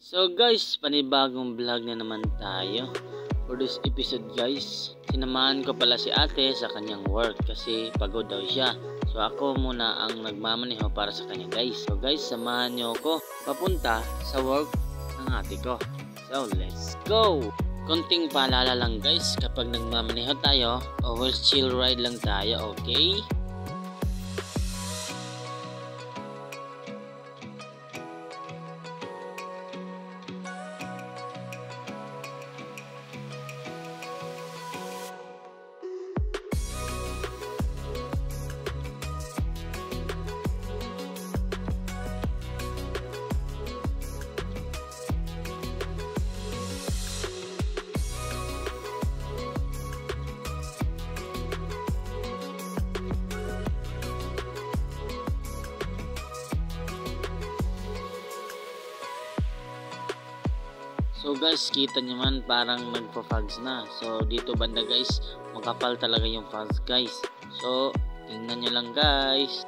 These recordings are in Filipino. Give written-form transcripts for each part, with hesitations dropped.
So guys, panibagong vlog na naman tayo. For this episode guys, sinamahan ko pala si ate sa kanyang work kasi pagod daw siya. So ako muna ang nagmamaneho para sa kanya guys. So guys, samahan nyo ako papunta sa work ng ate ko. So let's go! Konting paalala lang guys, kapag nagmamaneho tayo, always chill ride lang tayo, okay? So guys, kita nyo man parang magpa-fogs na. So dito banda guys, makapal talaga yung fogs guys. So tingnan nyo lang guys.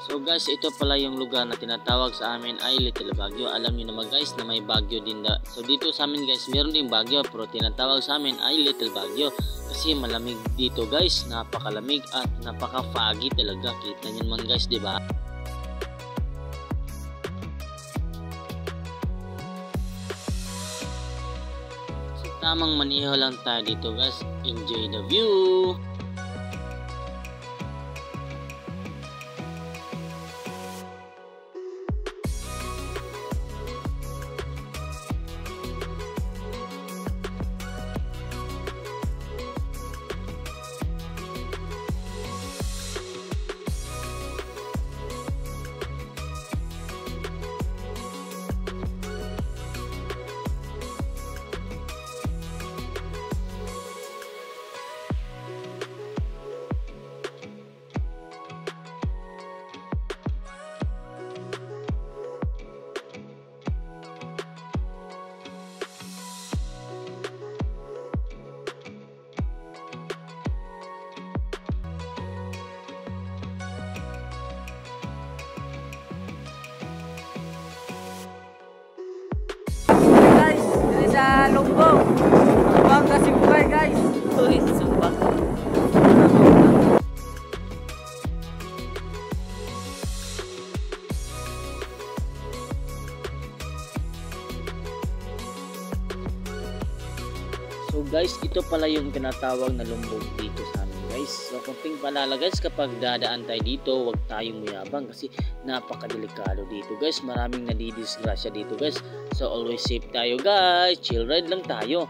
So guys, ito pala yung lugar na tinatawag sa amin ay Little Baguio. Alam nyo naman guys na may Baguio din da. So dito sa amin guys, meron din Baguio pero tinatawag sa amin ay Little Baguio. Kasi malamig dito guys, napakalamig at napaka-foggy talaga. Kita nyo naman guys, di ba? Tamang maniho lang tayo dito guys. Enjoy the view. Sa Lungbong, Subang kasi buhay guys. Uy, Subang. So guys, ito pala yung tinatawag na lumbog dito sa amin guys. So kunting paalala guys, kapag dadaan tayo dito, huwag tayong mayabang kasi napakadelikado dito guys. Maraming nadidisgrasya dito guys. So always safe tayo guys. Chill ride lang tayo.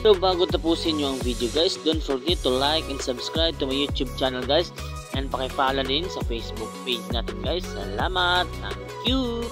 So bago tapusin nyo ang video guys, don't forget to like and subscribe to my YouTube channel guys. And paki-follow din sa Facebook page natin guys. Salamat! Thank you!